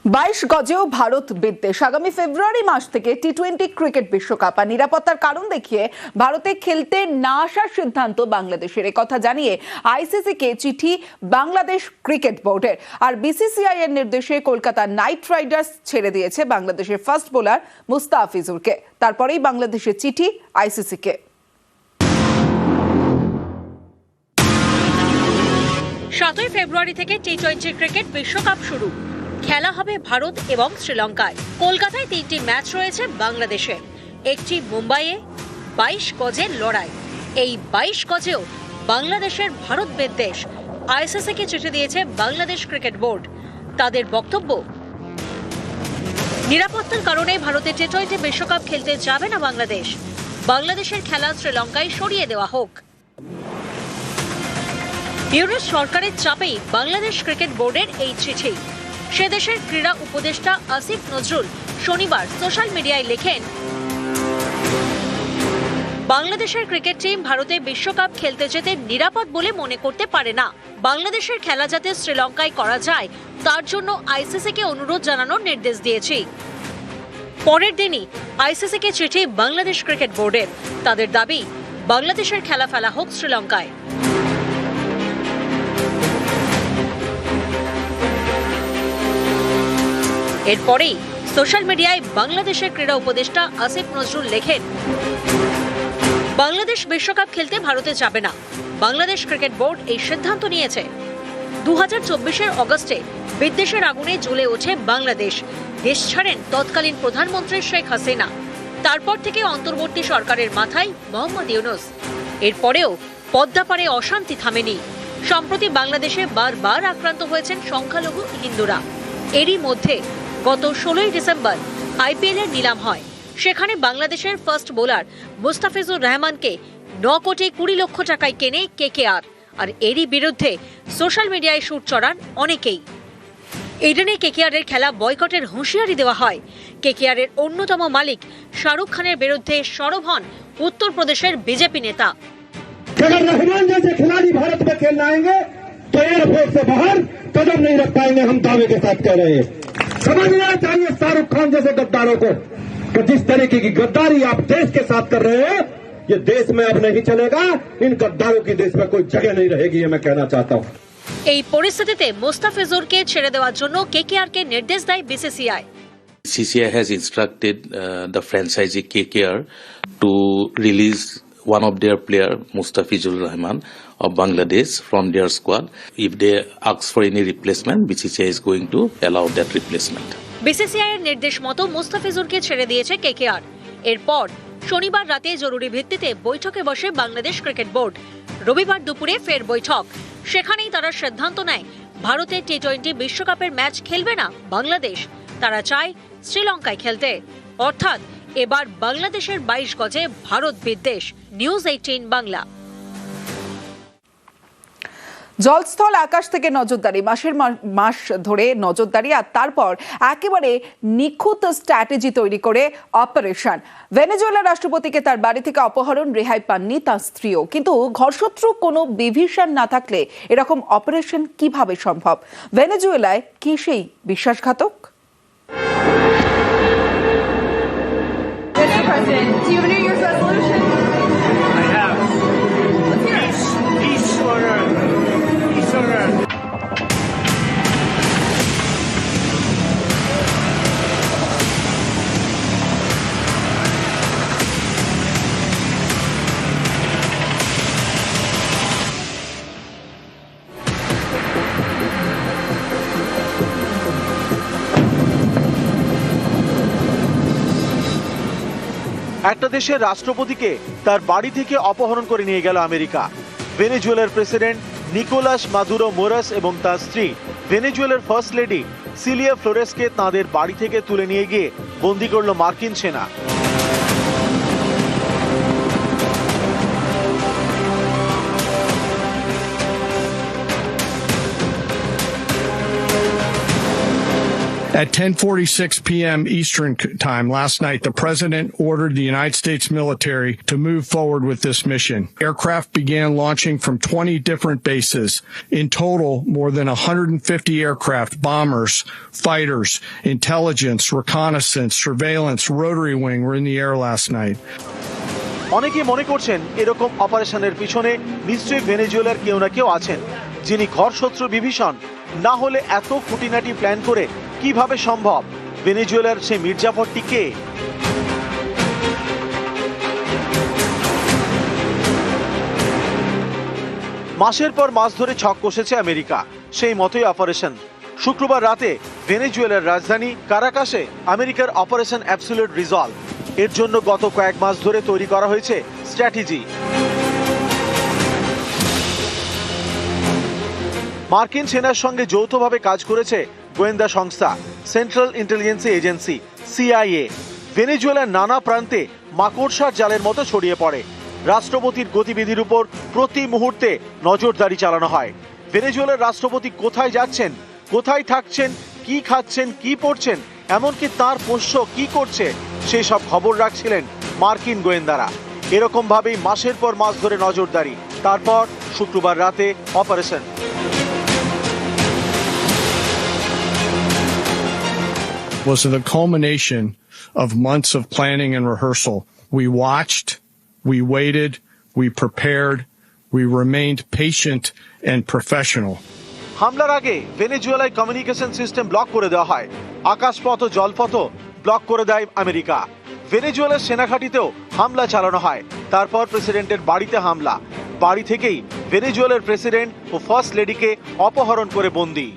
22 গজেও ভারত বিদ্বেষ। আগামী ফেব্রুয়ারি মাস থেকে টি-20 ক্রিকেট বিশ্বকাপ আর নিরাপত্তার কারণ দেখিয়ে ভারতে খেলতে না আসার সিদ্ধান্ত বাংলাদেশের। কথা জানিয়ে আইসিসি কে চিঠি বাংলাদেশ ক্রিকেট বোর্ডের। আর বিসিসিআই এর নির্দেশে কলকাতা নাইট রাইডার্স ছেড়ে দিয়েছে বাংলাদেশের ফাস্ট বোলার মুস্তাফিজুরকে। তারপরেই বাংলাদেশের চিঠি আইসিসি কে। 7 ফেব্রুয়ারি থেকে টি-20 ক্রিকেট বিশ্বকাপ শুরু। খেলা হবে ভারত এবং শ্রীলঙ্কায়। কলকাতায় 3টি ম্যাচ রয়েছে বাংলাদেশে, একটি মুম্বাইয়ে। 22 গজের লড়াই। এই 22 গজেও বাংলাদেশের ভারত বিদ্বেষ। আইসিসি কে চিঠি দিয়েছে বাংলাদেশ ক্রিকেট বোর্ড। তাদের বক্তব্য, নিরাপত্তার কারণে ভারতের টি-20 বিশ্বকাপ খেলতে যাবে না বাংলাদেশ। বাংলাদেশের খেলা শ্রীলঙ্কায় সরিয়ে দেওয়া হোক। ইউরোপ সরকারের চাপেই বাংলাদেশ ক্রিকেট বোর্ডের এই চিঠি। সে দেশের ক্রীড়া উপদেষ্টা আসিফ নজরুল শনিবার সোশ্যাল মিডিয়ায় লেখেন, বাংলাদেশের ক্রিকেট টিম ভারতে বিশ্বকাপ খেলতে যেতে নিরাপদ বলে মনে করতে পারে না। বাংলাদেশের খেলা যাতে শ্রীলঙ্কায় করা যায় তার জন্য আইসিসি কে অনুরোধ জানানোর নির্দেশ দিয়েছি। পরের দিনই আইসিসি কে চিঠি বাংলাদেশ ক্রিকেট বোর্ডের। তাদের দাবি, বাংলাদেশের খেলা ফেলা হোক শ্রীলঙ্কায়। এরপরেই সোশ্যাল মিডিয়ায় বাংলাদেশের ক্রীড়া উপদেষ্টা আসিফ নজরুল লেখেন, বাংলাদেশ বিশ্বকাপ খেলতে ভারতে যাবে না। বাংলাদেশ ক্রিকেট বোর্ড এই সিদ্ধান্ত নিয়েছে। 2024 অগস্টে বিদ্বেষের আগুনে জ্বলে ওঠে বাংলাদেশ। দেশ ছাড়েন তৎকালীন প্রধানমন্ত্রী শেখ হাসিনা। তারপর থেকে অন্তর্বর্তী সরকারের মাথায় মোহাম্মদ ইউনূস। এরপরেও পদ্মাপাড়ে অশান্তি থামেনি। সম্প্রতি বাংলাদেশে বারবার আক্রান্ত হয়েছেন সংখ্যালঘু হিন্দুরা। এরই মধ্যে গত 16 ডিসেম্বর আইপিএল এর নিলাম হয়। সেখানে বাংলাদেশের ফাস্ট বোলার মুস্তাফিজুর রহমানকে 9 কোটি 20 লক্ষ টাকায় কেনে কেকেআর। আর এরই বিরুদ্ধে সোশ্যাল মিডিয়ায় সুর চড়ান অনেকেই। ইডেনে কেকেআর এর খেলা বয়কটের হুঁশিয়ারি দেওয়া হয়। কেকেআর এর অন্যতম মালিক শাহরুখ খানের বিরুদ্ধে সরব হন উত্তরপ্রদেশের বিজেপি নেতা। रहमान जैसे खिलाड़ी भारत में खेलने आएंगे तो एयरफोर्स से बाहर कदम नहीं रख पाएंगे, हम दावे के साथ कह रहे हैं। समझना चाहिए शाहरुख खान जैसे गद्दारों को कि जिस तरीके की गद्दारी आप देश के साथ कर रहे हैं ये देश में अब नहीं चलेगा। इन गद्दारों की देश में कोई जगह नहीं रहेगी, ये मैं कहना चाहता हूँ। এই পরিস্থিতিতে মুস্তাফিজুরকে ছেড়ে দেওয়ার জন্য কেকেআর কে নির্দেশ দেয় BCCI. CCI has instructed the franchisee KKR to release one of their player, Mustafizur Rahman of Bangladesh, from their squad. If they ask for any replacement, BCCI is going to allow that replacement. BCCI এর নির্দেশ মতো মুস্তাফিজুরকে ছেড়ে দিয়েছে KKR. এরপর শনিবার রাতে জরুরি ভিত্তিতে বৈঠকে বসে বাংলাদেশ ক্রিকেট বোর্ড। রবিবার দুপুরে ফের বৈঠক। সেখানেই তারা সিদ্ধান্ত নেয়, ভারতের টি-20 বিশ্বকাপের ম্যাচ খেলবে না বাংলাদেশ। তারা চায় শ্রীলঙ্কায় খেলতে। অর্থাৎ এবার বাংলাদেশের 22 গজে ভারত বিদ্বেষ। নিউজ 18 বাংলা। জলস্থল আকাশ থেকে নজরদারি, মাস ধরে নজরদারি, আর তারপর একেবারে নিখুঁত স্ট্র্যাটেজি তৈরি করে অপারেশন। ভেনেজুয়েলার রাষ্ট্রপতিকে তার বাড়ি থেকে অপহরণ, রেহাই পাননি তার স্ত্রীও। কিন্তু ঘরশত্রু কোনো বিভীষণ না থাকলে এরকম অপারেশন কিভাবে সম্ভব? ভেনেজুয়েলায় কি সেই বিশ্বাসঘাতক? একটা দেশের রাষ্ট্রপতিকে তার বাড়ি থেকে অপহরণ করে নিয়ে গেল আমেরিকা। ভেনেজুয়েলার প্রেসিডেন্ট নিকোলাস মাদুরো মোরাস এবং তার স্ত্রী ভেনেজুয়েলার ফার্স্ট লেডি সিলিয়া ফ্লোরেসকে তাঁদের বাড়ি থেকে তুলে নিয়ে গিয়ে বন্দী করল মার্কিন সেনা। At 10:46 p.m. Eastern Time last night, the president ordered the United States military to move forward with this mission. Aircraft began launching from 20 different bases. In total, more than 150 aircraft, bombers, fighters, intelligence, reconnaissance, surveillance, rotary wing were in the air last night. অনেকেই মনে করছেন এরকম অপারেশনের পিছনে নিশ্চয়ই ভেনেজুয়েলার কেউ না কেউ আছেন, যিনি ঘর শত্রু বিভীষণ। না হলে এত খুঁটিনাটি প্ল্যান করে কিভাবে সম্ভব? ভেনেজুয়েলার সেই মির্জাফরটি কে? মাসের পর মাস ধরে ছক কষেছে আমেরিকা, সেই মতোই অপারেশন। শুক্রবার রাতে ভেনেজুয়েলার রাজধানী কারাকাসে আমেরিকার অপারেশন অ্যাবসলিউট রিজলভ। এর জন্য গত কয়েক মাস ধরে তৈরি করা হয়েছে স্ট্র্যাটেজি। মার্কিন সেনার সঙ্গে যৌথভাবে কাজ করেছে গোয়েন্দা সংস্থা সেন্ট্রাল ইন্টেলিজেন্স এজেন্সি সিআইএ। ভেনেজুয়েলার নানা প্রান্তে মাকড়সার জালের মতো ছড়িয়ে পড়ে। রাষ্ট্রপতির গতিবিধির উপর প্রতি মুহূর্তে নজরদারি চালানো হয়। ভেনেজুয়েলার রাষ্ট্রপতি কোথায় যাচ্ছেন, কোথায় থাকছেন, কি খাচ্ছেন, কি পড়ছেন, এমনকি তার পোষ্য কি করছে সেই সব খবর রাখছিলেন মার্কিন গোয়েন্দারা। এরকম ভাবেই মাসের পর মাস ধরে নজরদারি। তারপর শুক্রবার রাতে operation. Was the culmination of months of planning and rehearsal. We watched, we waited, we prepared, we remained patient and professional. হামলার আগে ভেনেজুয়েলায় কমিউনিকেশন সিস্টেম ব্লক করে দেওয়া হয়। আকাশপথ ও জলপথ ব্লক করে দেয় আমেরিকা। ভেনেজুয়েলার সেনাঘাঁটিতেও হামলা চালানো হয়। তারপর প্রেসিডেন্টের বাড়িতে হামলা। বাড়ি থেকেই ভেনেজুয়েলার প্রেসিডেন্ট ও ফার্স্ট লেডিকে অপহরণ করে বন্দী।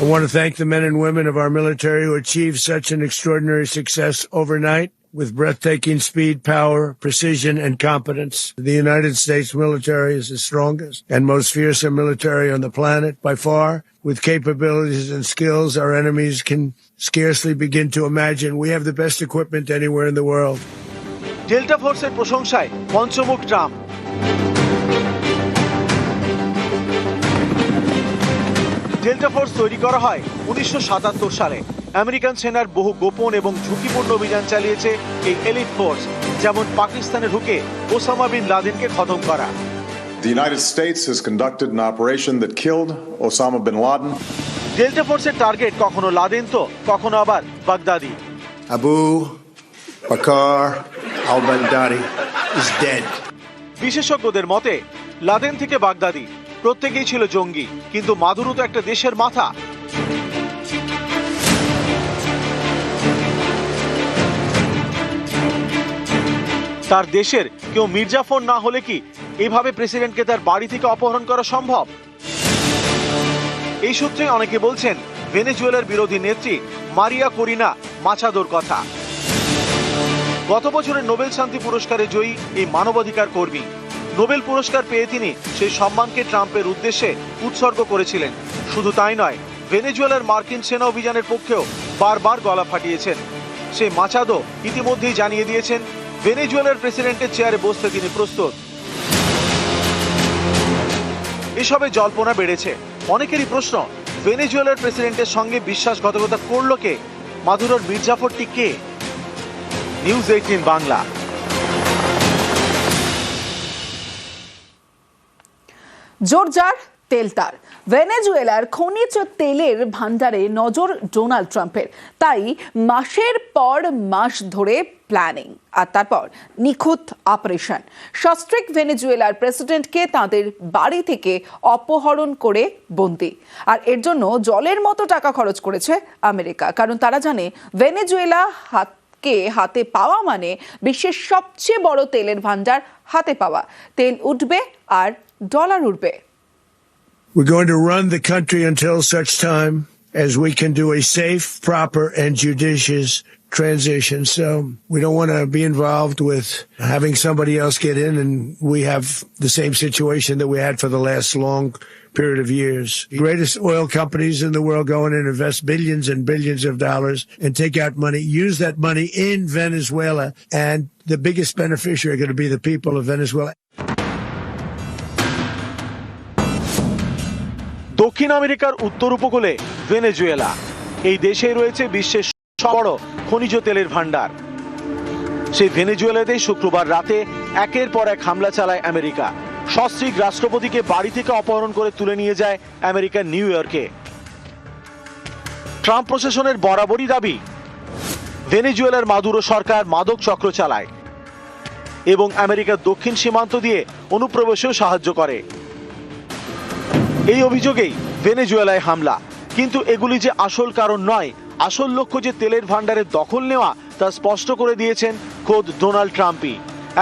I want to thank the men and women of our military who achieved such an extraordinary success overnight with breathtaking speed, power, precision, and competence. The United States military is the strongest and most fearsome military on the planet by far. With capabilities and skills our enemies can scarcely begin to imagine. We have the best equipment anywhere in the world. Delta ফোর্সের প্রশংসায় পঞ্চমুখ Trump. Delta force তৈরি করা হয় 1977 সালে। American সেনার বহু গোপন এবং ঝুঁকিপূর্ণ অভিযান চালিয়েছে এই এলিট ফোর্স, যেমন পাকিস্তানে ঢুকে ওসামা বিন লাদেনকে খতম করা। The United States has conducted an operation that killed Osama bin Laden. Delta ফোর্সের টার্গেট কখনো লাদেন তো কখনো আবার বাগদাদি। Abu Bakr al-Baghdadi is dead. বিশেষজ্ঞদের মতে লাদেন থেকে বাগদাদি প্রত্যেকেই ছিল জঙ্গি, কিন্তু মাদুরো তো একটা দেশের মাথা। তার দেশের কেউ মির্জাফর না হলে কি এভাবে প্রেসিডেন্টকে তার বাড়ি থেকে অপহরণ করা সম্ভব? এই সূত্রে অনেকে বলছেন ভেনেজুয়েলার বিরোধী নেত্রী মারিয়া করিনা মাচাদোর কথা। গত বছরের নোবেল শান্তি পুরস্কারে জয়ী এই মানবাধিকার কর্মী। নোবেল পুরস্কার পেয়ে তিনি সেই সম্মানকে ট্রাম্পের উদ্দেশ্যে উৎসর্গ করেছিলেন। শুধু তাই নয়, ভেনেজুয়েলার মার্কিন সেনা অভিযানের পক্ষেও বারবার গলা ফাটিয়েছেন। সেই মাচাদো ইতিমধ্যেই জানিয়ে দিয়েছেন ভেনেজুয়েলার প্রেসিডেন্টের চেয়ারে বসতে তিনি প্রস্তুত। এসবে জল্পনা বেড়েছে। অনেকেরই প্রশ্ন, ভেনেজুয়েলার প্রেসিডেন্টের সঙ্গে বিশ্বাসঘাতকতা করল কে? মাদুরোর মির্জাফরটি কে? নিউজ 18 বাংলা। জোরজার তেলতার ভেনেজুয়েলার খনিজ তেলের ভান্ডারে নজর ডোনাল্ড ট্রাম্পের। তাই মাসের পর মাস ধরে প্ল্যানিং আর তারপর নিখুঁত অপারেশন। সস্ত্রীক ভেনেজুয়েলার প্রেসিডেন্টকে তাদের বাড়ি থেকে অপহরণ করে বন্দী। আর এর জন্য জলের মতো টাকা খরচ করেছে আমেরিকা, কারণ তারা জানে ভেনেজুয়েলা হাতে পাওয়া মানে বিশ্বের সবচেয়ে বড় তেলের ভান্ডার হাতে পাওয়া। তেল উঠবে আর ডলার উঠবে। We're going to run the country until such time as we can do a safe, proper, and judicious transition. So we don't want to be involved with having somebody else get in and we have the same situation that we had for the last long period of years. The greatest oil companies in the world go in and invest billions and billions of dollars and take out money, use that money in Venezuela, and the biggest beneficiary are going to be the people of Venezuela. দক্ষিণ আমেরিকার উত্তর উপকূলে Venezuela. এই দেশেই রয়েছে বিশ্বের সবচেয়ে বড় খনিজ তেলের ভান্ডার। সেই ভেনেজুয়েলাতেই শুক্রবার রাতে একের পর এক হামলা চালায় আমেরিকা। সস্ত্রীক রাষ্ট্রপতিকে বাড়ি থেকে অপহরণ করে তুলে নিয়ে যায় আমেরিকার নিউ ইয়র্কে। ট্রাম্প প্রশাসনের বরাবরই দাবি, ভেনেজুয়েলার মাদুরো সরকার মাদক চক্র চালায় এবং আমেরিকার দক্ষিণ সীমান্ত দিয়ে অনুপ্রবেশেও সাহায্য করে। এই অভিযোগেই ভেনেজুয়েলায় হামলা, কিন্তু এগুলি যে আসল কারণ নয়, আসল লক্ষ্য যে তেলের ভান্ডারের দখল নেওয়া তা স্পষ্ট করে দিয়েছেন খোদ ডোনাল্ড ট্রাম্পই।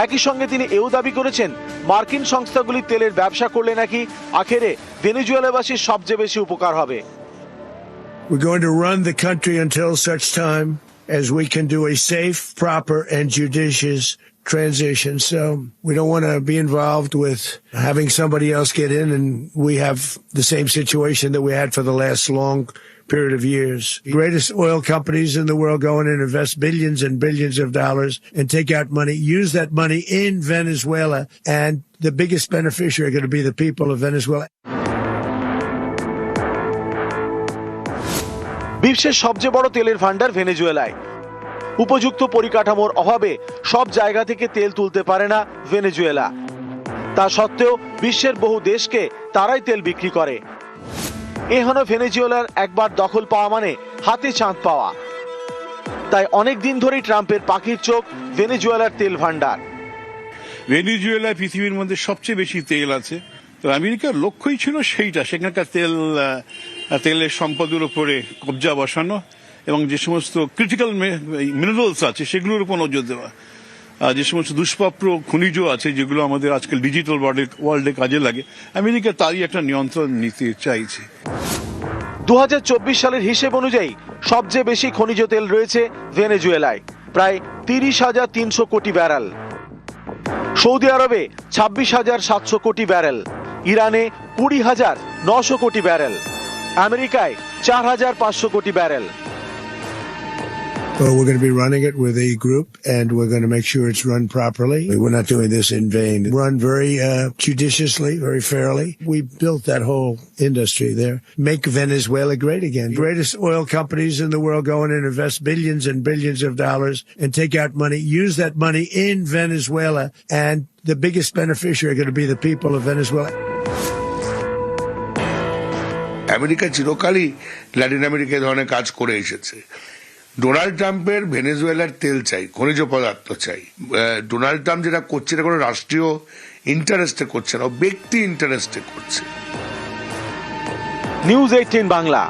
একই সঙ্গে তিনি এও দাবি করেছেন, মার্কিন সংস্থাগুলি তেলের ব্যবসা করলে নাকি আখেরে ভেনেজুয়েলাবাসীর সবচেয়ে বেশি উপকার হবে। We're going to run the country until such time as we can do a safe, proper, and judicious transition. So we don't want to be involved with having somebody else get in and we have the same situation that we had for the last long period of years. The greatest oil companies in the world go in and invest billions and billions of dollars and take out money, use that money in Venezuela, and the biggest beneficiary are going to be the people of Venezuela. বিশ্বের সবচেয়ে বড় তেলের ভান্ডার ভেনেজুয়েলায়। উপযুক্ত পরিকাঠামোর অভাবে সব জায়গা থেকে তেল তুলতে পারে না ভেনেজুয়েলা। তা সত্ত্বেও বিশ্বের বহু দেশকে তারাই তেল বিক্রি করে। এ হলো ভেনেজুয়েলার একবার দখল পাওয়া মানে হাতে চাঁদ পাওয়া। তাই অনেক দিন ধরেই ট্রাম্পের পাখির চোখ ভেনেজুয়েলার তেল ভান্ডার। ভেনেজুয়েলায় পৃথিবীর মধ্যে সবচেয়ে বেশি তেল আছে, তো আমেরিকার লক্ষ্যই ছিল সেইটা, সেখানকার তেলের সম্পদের উপরে কবজা বসানো এবং যে সমস্ত ক্রিটিক্যাল মিনারেলস আছে সেগুলোর উপর নজর দেওয়া। যে সমস্ত দুষ্প্রাপ্য খনিজ আছে যেগুলো আমাদের আজকাল ডিজিটাল ওয়ার্ল্ডে কাজে লাগে, আমেরিকা তারই একটা নিয়ন্ত্রণ নিতে চাইছে। 2024 সালের হিসেব অনুযায়ী সবচেয়ে বেশি খনিজ তেল রয়েছে ভেনেজুয়েলায়, প্রায় 30,300 কোটি ব্যারেল। সৌদি আরবে 26,700 কোটি ব্যারেল, ইরানে 20,900 কোটি ব্যারেল, আমেরিকায় 4,500 কোটি barrel. Well, we're going to be running it with a group and we're going to make sure it's run properly. We're not doing this in vain. Run very judiciously, very fairly. We built that whole industry there. Make Venezuela great again. The greatest oil companies in the world go in and invest billions and billions of dollars and take out money, use that money in Venezuela, and the biggest beneficiary are going to be the people of Venezuela. America চিরকালই Latin America ধরনের কাজ করে এসেছে। Donald ট্রাম্পের ভেনেজুয়েলার তেল চাই, খনিজ পদার্থ চাই। ডোনাল্ড ট্রাম্প যেটা করছে এটা কোনো রাষ্ট্রীয় ইন্টারেস্টে করছে না, ব্যক্তি ইন্টারেস্টে করছে। নিউজ 18 বাংলা।